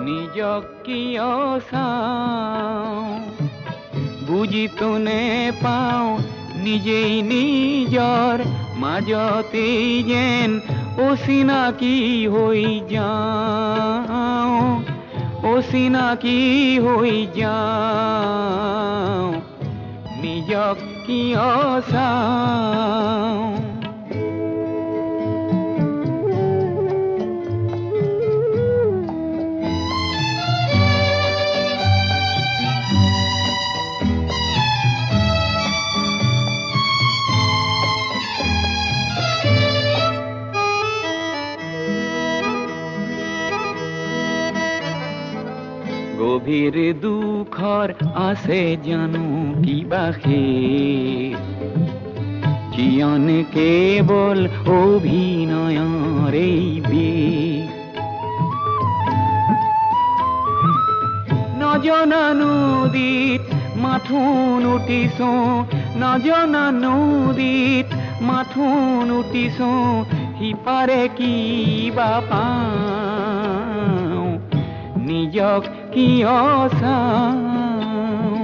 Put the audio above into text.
নিজক কিয় চাওঁ বুজিতো নেপাওঁ নিজেই নিজৰ মাজতেই যেন অচিনাকি হৈ যাওঁ অচিনাকি হৈ যাওঁ নিজক কিয় চাওঁ গভীৰ দুখৰ আছে জানো কিবা শেষ জীৱন কেৱল অভিনয়ৰে বেশ নজনা নদীত মাথোন উঠিছো নজনা নদীত মাথোন উঠিছো সিপাৰে কিবা পাওঁ নিজক কিয় চাওঁ